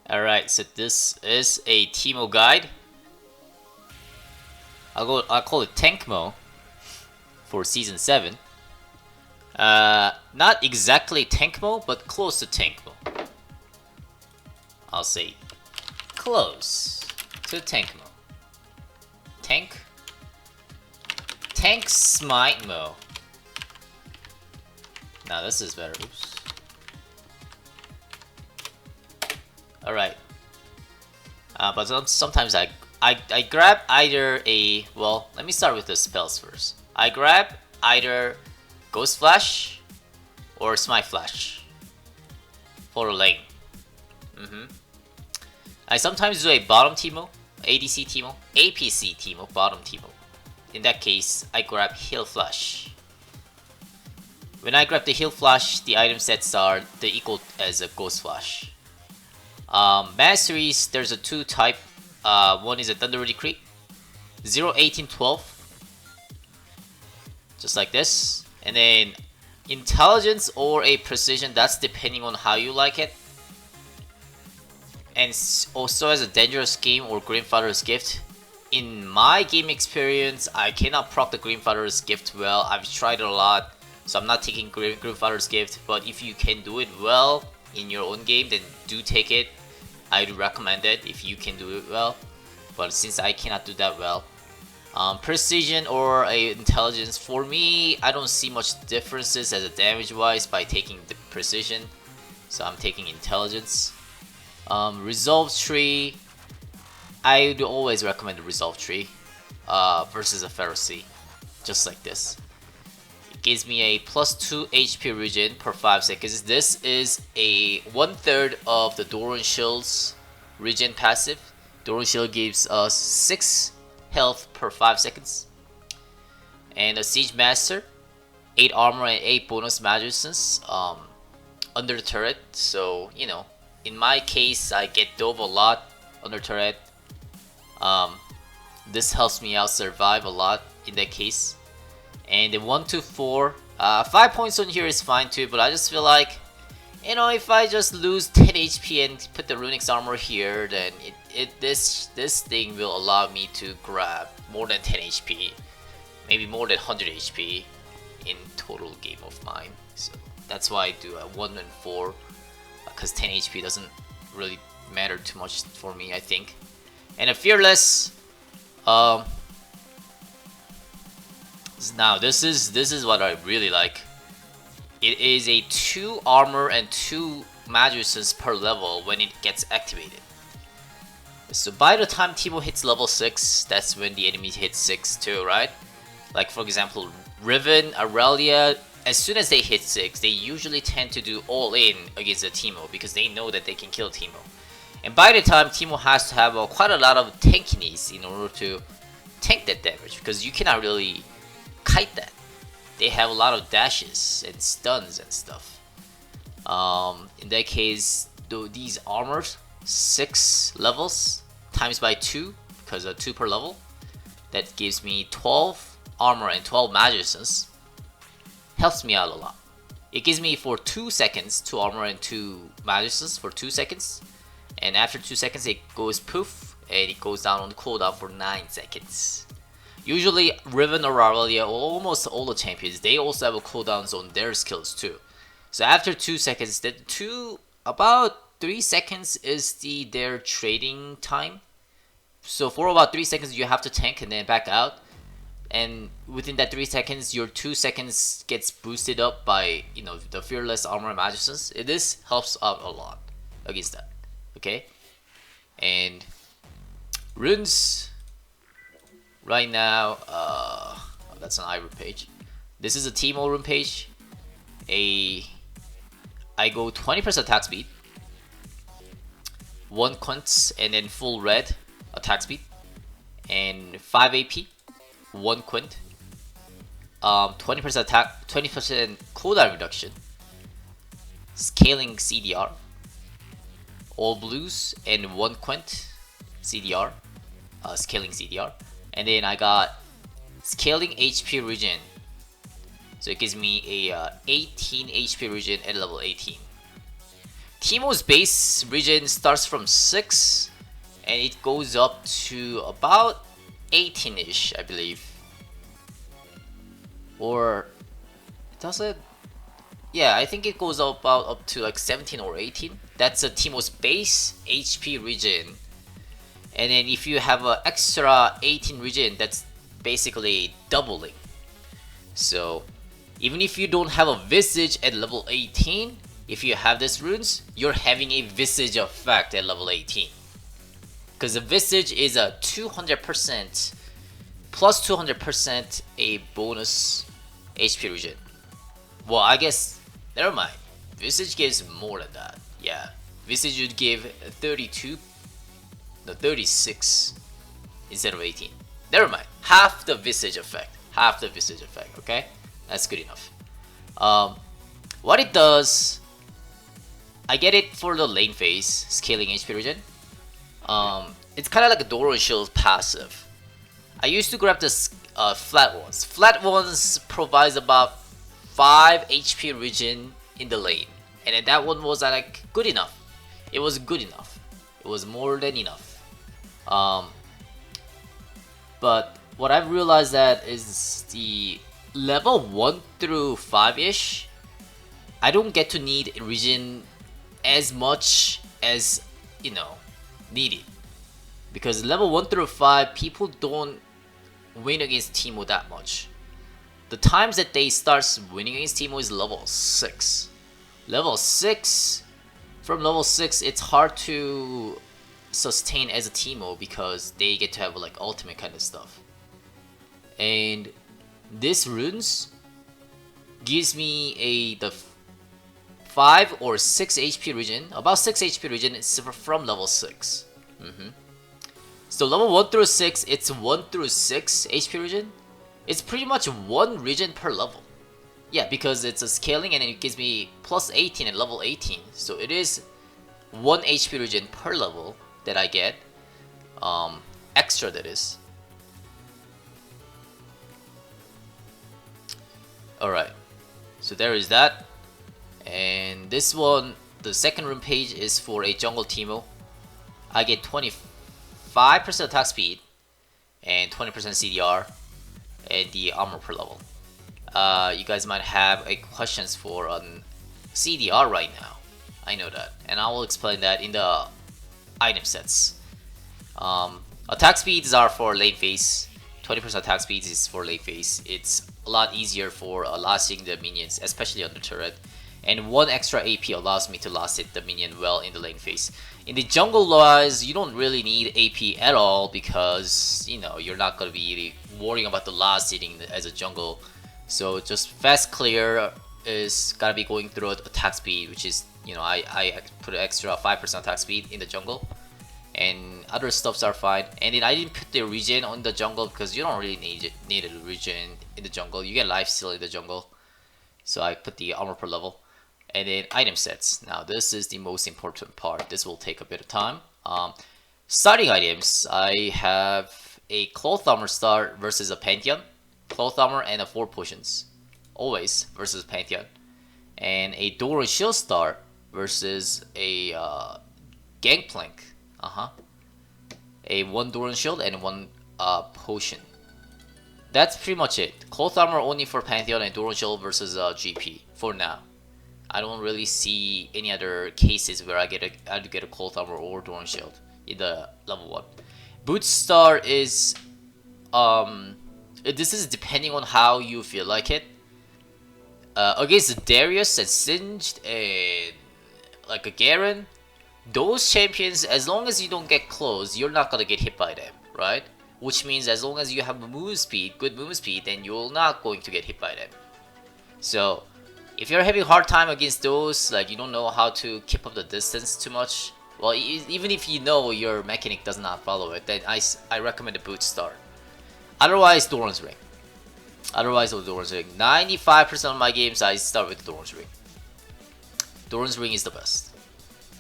Alright, so this is a Teemo guide. I'll call it TankSmiteMo for season 7. Not exactly TankSmiteMo, but close to TankSmiteMo. I'll say close to TankSmiteMo. TankSmiteMo. Now this is better. Oops. Alright. But sometimes I grab either a... Well, let me start with the spells first. I grab either Ghost Flash or Smite Flash for a lane. I sometimes do a bottom Teemo, ADC Teemo, APC Teemo, bottom Teemo. In that case, I grab Heal Flash. When I grab the Heal Flash, the item sets are the equal as a Ghost Flash. Masteries, there's a two type. One is a Thunder Decree, 0, 18, 12, just like this. And then Intelligence or a Precision, that's depending on how you like it. And also as a Dangerous Game or Grandfather's Gift. In my game experience, I cannot proc the Grandfather's Gift well. I've tried it a lot, so I'm not taking Grandfather's Gift. But if you can do it well in your own game, then do take it. I'd recommend it if you can do it well, but since I cannot do that well, Precision or Intelligence, for me, I don't see much differences as a damage wise by taking the Precision, so I'm taking Intelligence. Resolve Tree, I would always recommend the Resolve Tree versus a Pharisee, just like this. It gives me a +2 HP regen per 5 seconds. This is a 1/3 of the Doran Shield's regen passive. Doran Shield gives us 6 health per 5 seconds. And a Siege Master, 8 armor and 8 bonus magicians under the turret. So, you know, in my case, I get dove a lot under turret. This helps me out survive a lot in that case. And the 1 to 4, 5 points on here is fine too, but I just feel like, you know, if I just lose 10 HP and put the Runic's armor here, then this thing will allow me to grab more than 10 HP, maybe more than 100 HP in total game of mine. So that's why I do a 1 and 4, because 10 HP doesn't really matter too much for me, I think. And a Fearless, now this is what I really like. It is a 2 armor and 2 magicians per level when it gets activated. So by the time Teemo hits level 6, that's when the enemy hits 6 too, right? Like for example, Riven, Aurelia, as soon as they hit 6, they usually tend to do all in against the Teemo because they know that they can kill Teemo. And by the time, Teemo has to have quite a lot of tankiness in order to tank that damage, because you cannot really kite that. They have a lot of dashes and stuns and stuff. In that case, these armors, 6 levels times by 2, because 2 per level, that gives me 12 armor and 12 magicians. Helps me out a lot. It gives me for 2 seconds 2 armor and 2 magicians for 2 seconds. And after 2 seconds it goes poof, and it goes down on the cooldown for 9 seconds. Usually Riven or Aurelia, almost all the champions, they also have a cooldowns on their skills too. So after 2 seconds, about 3 seconds is their trading time. So for about 3 seconds you have to tank and then back out. And within that 3 seconds, your 2 seconds gets boosted up by, you know, the Fearless Armor Magicians. This helps out a lot against that. Okay, and runes right now, that's an Iron page. This is a Teemo rune page. I go 20% attack speed, 1 quint, and then full red attack speed, and 5 AP, 1 quint, 20% attack, 20% cooldown reduction, scaling CDR, all blues, and 1 quint CDR, scaling CDR, and then I got scaling HP regen, so it gives me a 18 HP regen at level 18. Teemo's base region starts from 6 and it goes up to about 18-ish, I believe. Or does it? Yeah, I think it goes about up to like 17 or 18. That's a Teemo's base HP region. And then if you have an extra 18 region, that's basically doubling. So even if you don't have a Visage at level 18, if you have these runes, you're having a Visage effect at level 18. Because the Visage is a 200% plus 200% a bonus HP region. Well, I guess, never mind. Visage gives more than that. Yeah, Visage would give 32, no 36 instead of 18. Never mind. Half the Visage effect. Half the Visage effect, okay? That's good enough. What it does, I get it for the lane phase, scaling HP region. It's kind of like a Doran Shield passive. I used to grab the flat ones. Flat ones provides about 5 HP region in the lane. And then that one was like good enough. It was good enough. It was more than enough. But what I've realized that is the level 1 through 5-ish, I don't get to need region as much as, you know, needed. Because level 1 through 5, people don't win against Teemo that much. The times that they start winning against Teemo is level 6. Level 6, from level 6, it's hard to sustain as a Teemo because they get to have like ultimate kind of stuff. And this runes gives me the 5 or 6 HP region, about 6 HP region from level 6. So level 1 through 6, it's 1 through 6 HP region. It's pretty much 1 region per level. Yeah, because it's a scaling and it gives me plus 18 at level 18. So it is 1 HP region per level that I get. Extra, that is. Alright, so there is that. And this one, the second room page is for a jungle Teemo. I get 25% attack speed and 20% CDR and the armor per level. You guys might have questions for CDR right now. I know that, and I will explain that in the item sets. Attack speeds are for late phase. 20% attack speeds is for late phase. It's a lot easier for lasting the minions, especially on the turret. And 1 extra AP allows me to last hit the minion well in the lane phase. In the jungle wise, you don't really need AP at all because, you know, you're not going to be worrying about the last hitting as a jungle. So just fast clear is gotta be going through attack speed, which is, you know, I put an extra 5% attack speed in the jungle. And other stuffs are fine. And then I didn't put the regen on the jungle because you don't really need a regen in the jungle. You get lifesteal in the jungle. So I put the armor per level. And then item sets. Now this is the most important part. This will take a bit of time. Starting items, I have a cloth armor start versus a Pantheon. Cloth armor and a 4 potions. Always versus Pantheon. And a Doran shield start versus a Gangplank. A 1 Doran shield and 1 potion. That's pretty much it. Cloth armor only for Pantheon and Doran shield versus GP for now. I don't really see any other cases where I get a cloth armor or Doran shield in the level 1. Boot star is this is depending on how you feel like it. Against Darius and Singed and like a Garen, those champions, as long as you don't get close, you're not gonna get hit by them, right? Which means as long as you have move speed, good move speed, then you're not going to get hit by them. So if you're having a hard time against those, like you don't know how to keep up the distance too much, well, even if you know your mechanic does not follow it, then I recommend the boot start. Otherwise, Doran's Ring. 95% of my games, I start with Doran's Ring. Doran's Ring is the best.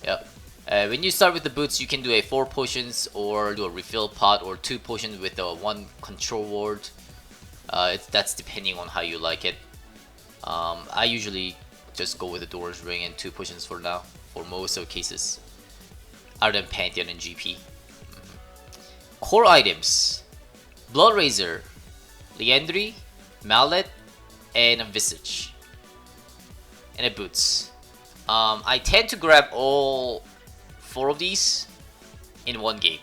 Yep. When you start with the boots, you can do a 4 potions or do a refill pot or 2 potions with a 1 control ward. That's depending on how you like it. I usually just go with the Doran's Ring and 2 potions for now. for most of cases, other than Pantheon and GP. Core items: Blood Razor, Liandry, Mallet, and a Visage, and a Boots. I tend to grab all 4 of these in one game.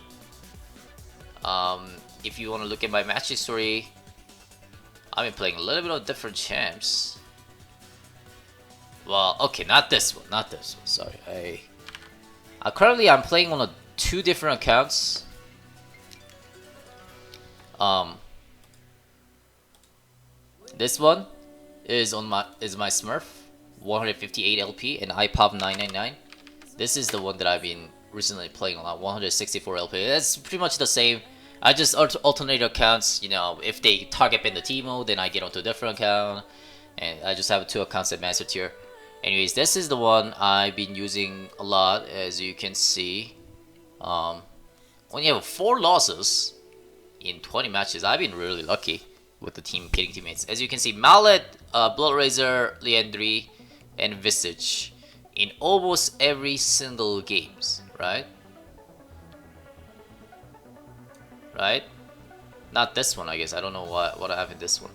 If you want to look at my match history, I've been playing a little bit of different champs. Well, okay, not this one, sorry. Currently I'm playing on 2 different accounts. This one is my Smurf 158 LP and iPav's 999. This is the one that I've been recently playing on 164 LP. That's pretty much the same. I just alternate accounts. You know, if they target ban the Teemo, then I get onto a different account, and I just have 2 accounts at Master Tier. Anyways, this is the one I've been using a lot, as you can see. When you have 4 losses in 20 matches, I've been really lucky with the team getting teammates. As you can see, Mallet, Blood Razor, Liandry, and Visage in almost every single games, right? Right? Not this one, I guess. I don't know what I have in this one.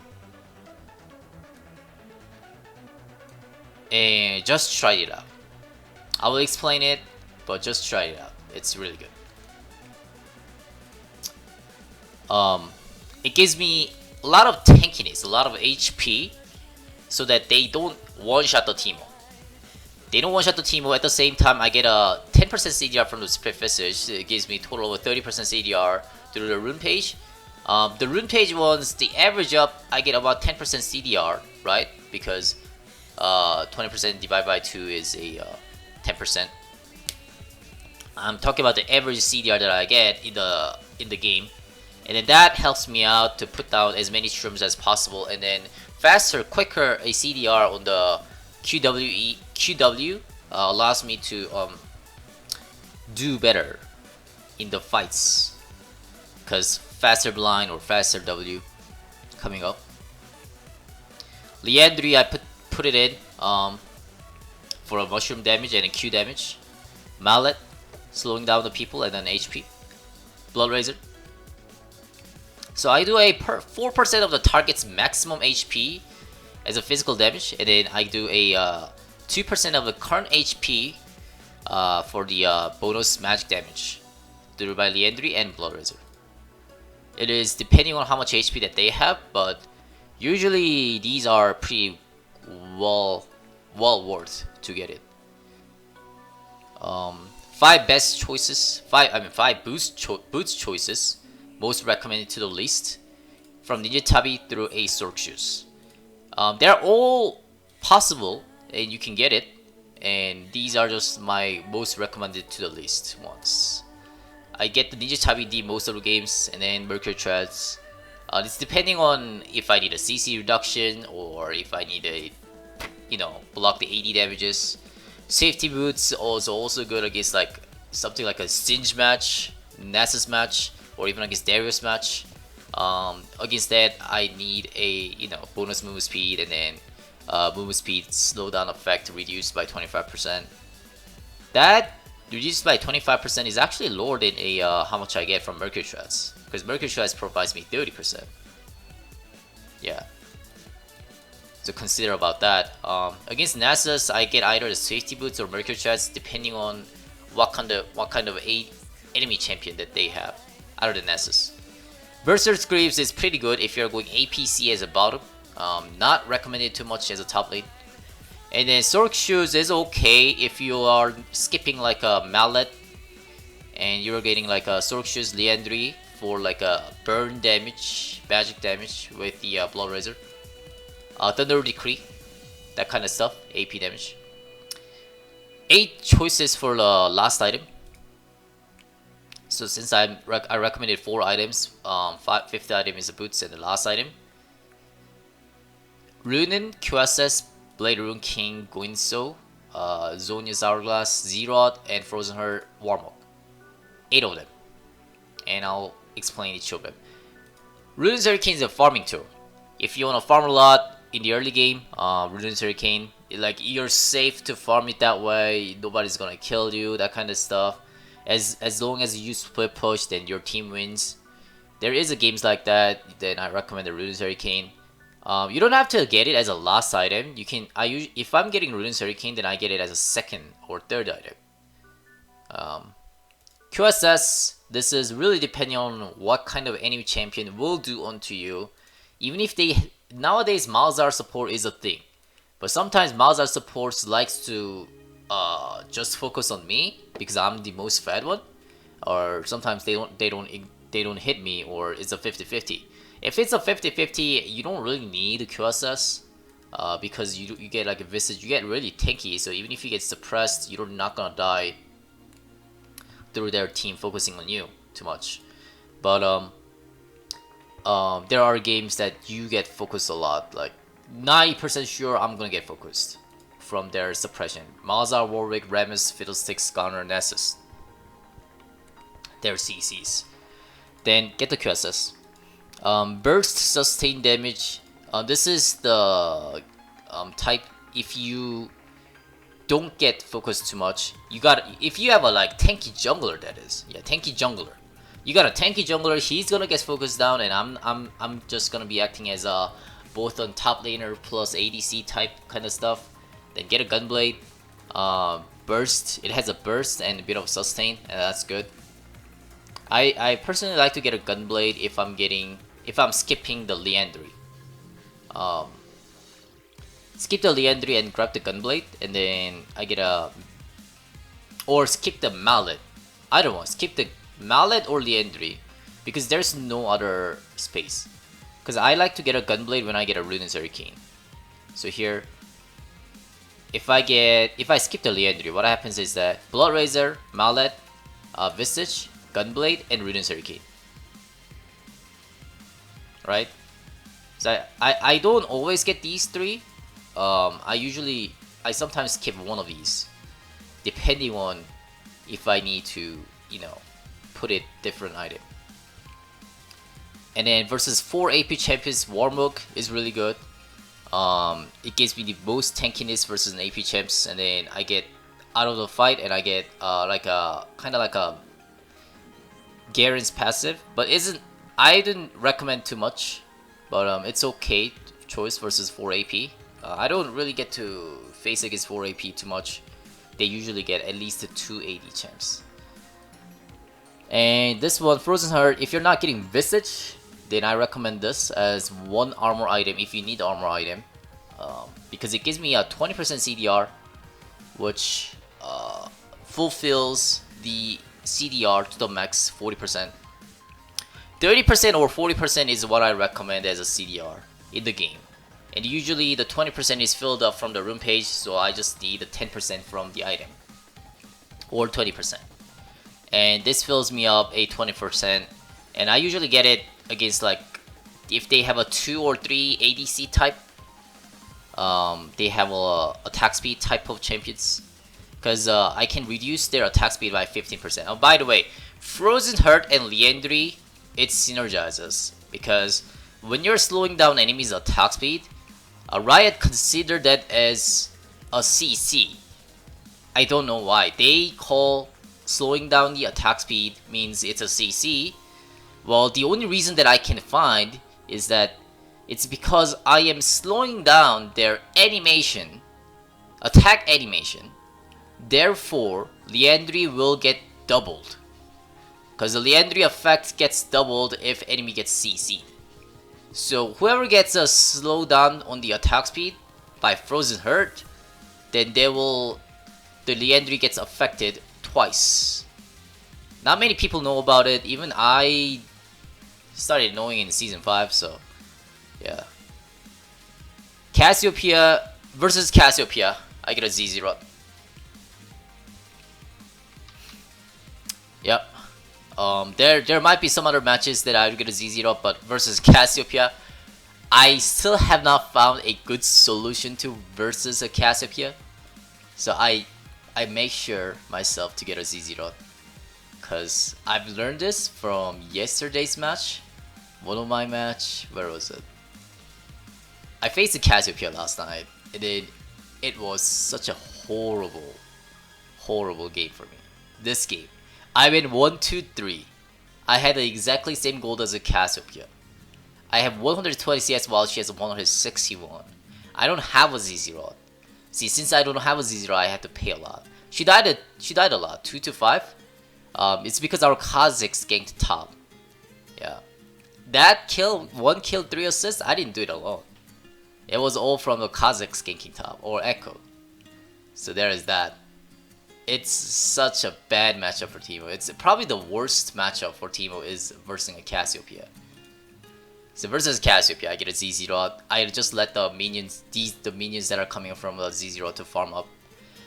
And just try it out. I will explain it, but just try it out. It's really good. It gives me a lot of tankiness, a lot of HP, so that they don't one-shot the Teemo. They don't one-shot the Teemo. At the same time, I get a 10% CDR from the Split Visage. It gives me a total of 30% CDR through the Rune page. The Rune page ones, the average up, I get about 10% CDR, right? Because 20% divided by 2 is a 10%. I'm talking about the average CDR that I get in the game, and then that helps me out to put down as many shrooms as possible, and then faster, quicker a CDR on the QW allows me to do better in the fights, because faster blind or faster W coming up. Liandry, I put it in for a mushroom damage and a Q damage. Mallet, slowing down the people, and then HP. Blood Razor. So I do a 4% of the target's maximum HP as a physical damage, and then I do a 2% of the current HP for the bonus magic damage through by Liandry and Blood Razor. It is depending on how much HP that they have, but usually these are pretty well worth to get it. 5 best choices, 5 boots choices, most recommended to the least, from Ninja Tabi through a Sork Shoes. They're all possible and you can get it, and these are just my most recommended to the least ones. I get the Ninja Tabi D most of the games, and then Mercury Treads. It's depending on if I need a CC reduction or if I need a, block the AD damages. Safety boots also good against like something like a Stinge match, Nasus match, or even against Darius match. Against that, I need a bonus movement speed, and then movement speed slowdown effect reduced by 25%. That reduced by 25% is actually lower than how much I get from Mercury Treads, because Mercury Treads provides me 30%. Yeah. So consider about that. Against Nasus, I get either the safety boots or Mercury Treads, depending on what kind of enemy champion that they have, other than Nasus. Berserk Greaves is pretty good if you're going APC as a bottom. Not recommended too much as a top lane. And then Sork Shoes is okay if you are skipping like a Mallet and you're getting like a Sork Shoes Liandry for like a burn damage, magic damage with the Blood Razor. Thunder Decree, that kind of stuff, AP damage. 8 choices for the last item. So since I recommended 4 items, 5th item is the boots, and the last item, Rune, QSS, Blade Rune King, Guinso, Zonia's Hourglass, Zerod, and Frozen Heart, Warmok. 8 of them. And I'll explain each of them. Rune's Hurricane is a farming tool. If you want to farm a lot in the early game, Rune's Hurricane Like you're safe to farm it that way. Nobody's gonna kill you. That kind of stuff. As long as you split push, then your team wins. There is a games like that. Then I recommend the Rune's Hurricane. You don't have to get it as a last item. You can. If I'm getting Rune's Hurricane, then I get it as a second or third item. QSS. This is really depending on what kind of enemy champion will do onto you. Even if they nowadays Malzahar support is a thing, but sometimes Malzahar supports likes to just focus on me because I'm the most fed one, or sometimes they don't hit me, or it's a 50-50. If it's a 50-50, you don't really need a QSS because you get like a Visage, you get really tanky. So even if you get suppressed, you're not gonna die through their team focusing on you too much. But there are games that you get focused a lot. Like 90% sure I'm gonna get focused from their suppression. Malzahar, Warwick, Rammus, Fiddlesticks, Gunner, Nessus. Their CCs. Then get the QSS. Burst sustain damage. This is the type. If you don't get focused too much, you got. If you have a like tanky jungler, that is, yeah, tanky jungler. You got a tanky jungler. He's gonna get focused down, and I'm just gonna be acting as a both on top laner plus ADC type kind of stuff. Then get a gunblade. Burst. It has a burst and a bit of sustain, and that's good. I personally like to get a gunblade if I'm skipping the Liandry. Skip the Liandry and grab the gunblade, and then I get a, or skip the mallet. I don't want skip the mallet or Liandry because there's no other space. Because I like to get a gunblade when I get a Rune's Hurricane. So here, if I skip the Liandry, what happens is that Blood Razor, mallet, Visage, gunblade, and Rune's Hurricane. Right? So I don't always get these three. I sometimes skip one of these, depending on if I need to, put it different item. And then versus 4 AP champions, Warmuk is really good. It gives me the most tankiness versus an AP champs, and then I get out of the fight and I get like a kind of like a Garen's passive, but I didn't recommend too much, but it's okay choice versus 4 AP. I don't really get to face against 4 AP too much. They usually get at least 2 AD champs. And this one, Frozen Heart, if you're not getting Visage, then I recommend this as one armor item if you need armor item. Because it gives me a 20% CDR, which fulfills the CDR to the max 40%. 30% or 40% is what I recommend as a CDR in the game. And usually the 20% is filled up from the rune page, so I just need the 10% from the item. Or 20%. And this fills me up a 20%. And I usually get it against like, if they have a 2 or 3 ADC type. They have a attack speed type of champions. Because I can reduce their attack speed by 15%. Oh, by the way, Frozen Heart and Liandry, it synergizes. Because when you're slowing down enemies' attack speed, Riot consider that as a CC. I don't know why. They call slowing down the attack speed means it's a CC. Well, the only reason that I can find is that it's because I am slowing down their animation, attack animation. Therefore, Liandry will get doubled. Because the Liandry effect gets doubled if enemy gets CC'd. So whoever gets a slowdown on the attack speed by Frozen Heart, then the Liandry gets affected twice. Not many people know about it. Even I started knowing in season 5, so yeah. Cassiopeia versus Cassiopeia. I get a Z0. Yep. There might be some other matches that I would get a Z0, but versus Cassiopeia, I still have not found a good solution to versus a Cassiopeia. So I make sure myself to get a Z0. Because I've learned this from yesterday's match. One of my match, where was it? I faced a Cassiopeia last night, and then it was such a horrible game for me. This game, I went 1-2-3. I had the exactly same gold as a Cassiopeia. I have 120 CS while she has 161. I don't have a ZZ. See, since I don't have a ZZ, I had to pay a lot. She died a lot, 2-5. It's because our Kazakhs ganked top. Yeah. That kill, 1 kill, 3 assists, I didn't do it alone. It was all from the Kazakhs ganking top, or Echo. So there is that. It's such a bad matchup for Teemo. It's probably the worst matchup for Teemo is versus a Cassiopeia. So versus Cassiopeia, I get a ZZ Rod. I just let the minions, the minions that are coming from the ZZ Rod to farm up.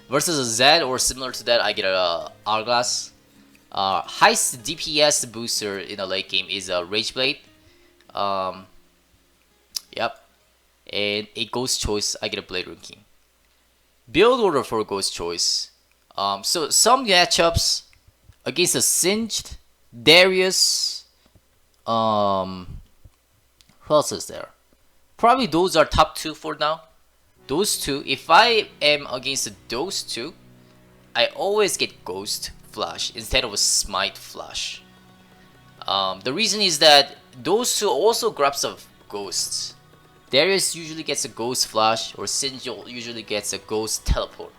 Versus a Zed or similar to that, I get a Hourglass. Highest DPS booster in the late game is a Rage Blade. Yep. And a Ghost Choice, I get a Blade Rune King. Build order for Ghost Choice. So some matchups against a Singed, Darius, who else is there? Probably those are top 2 for now. Those two, if I am against those two, I always get Ghost Flash instead of a Smite Flash. The reason is that those two also grabs of Ghosts. Darius usually gets a Ghost Flash, or Singed usually gets a Ghost Teleport.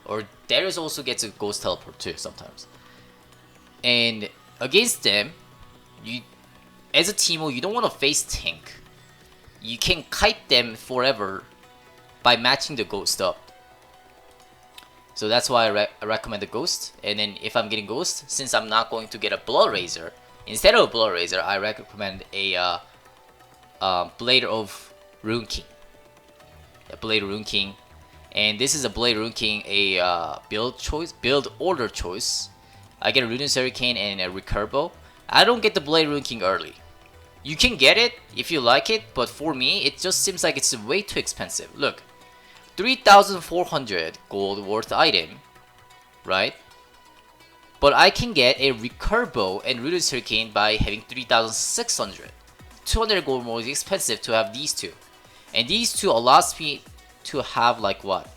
Or Darius also gets a Ghost Teleport too sometimes. And against them, you, as a Teemo, you don't want to face tank. You can kite them forever by matching the Ghost up. So that's why I recommend the Ghost. And then if I'm getting Ghost, since I'm not going to get a Blood Razor, instead of a Blood Razor, I recommend a Blade of Rune King. A Blade Rune King. And this is a Blade Rune King, a build order choice. I get a Rune Hurricane and a Recurbo. I don't get the Blade Rune King early. You can get it if you like it, but for me, it just seems like it's way too expensive. Look, 3,400 gold worth item, right? But I can get a Recurbo and Rune Hurricane by having 3,600. 200 gold more expensive to have these two. And these two allows me to have like what?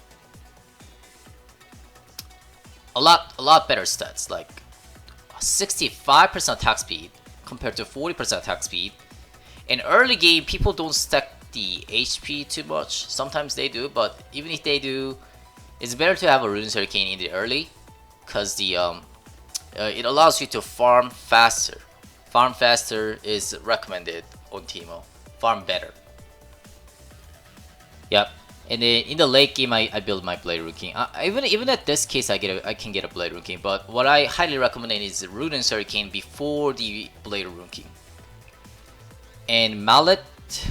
A lot better stats, like 65% attack speed compared to 40% attack speed. In early game, people don't stack the HP too much. Sometimes they do, but even if they do, it's better to have a Rune Hurricane in the early, cause the it allows you to farm faster. Farm faster is recommended on Teemo. Farm better. Yep. And then in the late game, I build my Blade Rune King. Even at this case, I can get a Blade Rune King. But what I highly recommend is Rune Hurricane before the Blade Rune King. And Mallet,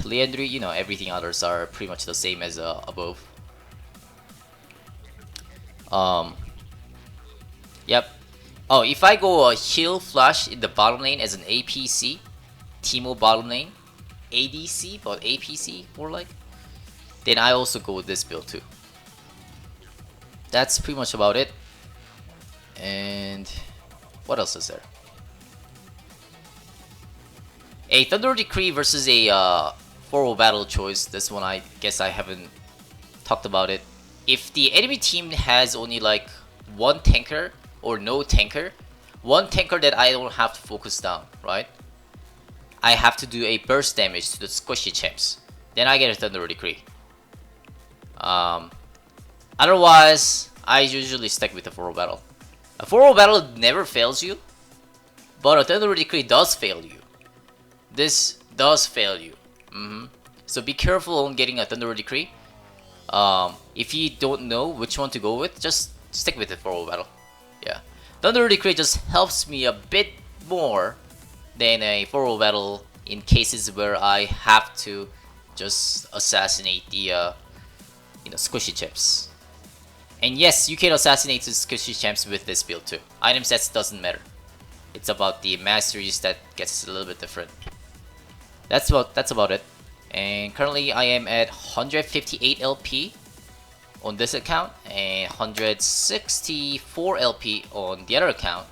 Leandry, you know, everything others are pretty much the same as above. Yep. Oh, if I go a heal flash in the bottom lane as an APC, Teemo bottom lane, ADC, but APC more like, then I also go with this build too. That's pretty much about it. And what else is there? A Thunder Decree versus a 4-0 battle choice. This one I guess I haven't talked about it. If the enemy team has only like one tanker or no tanker, one tanker that I don't have to focus down, right? I have to do a burst damage to the squishy champs. Then I get a Thunder Decree. Otherwise, I usually stick with the 4-0 battle. A 4-0 battle never fails you, but a Thunder Decree does fail you. This does fail you. So be careful on getting a Thunder Decree. If you don't know which one to go with, just stick with the 4-0 battle. Yeah, Thunder Decree just helps me a bit more than a 4-0 battle in cases where I have to just assassinate the squishy champs. And yes, you can assassinate the squishy champs with this build too. Item sets doesn't matter. It's about the masteries that gets a little bit different. That's about it. And currently I am at 158 LP on this account and 164 LP on the other account.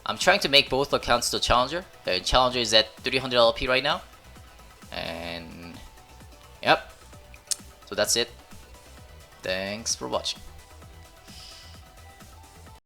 I'm trying to make both accounts the challenger. The challenger is at 300 LP right now. And yep. So that's it. Thanks for watching.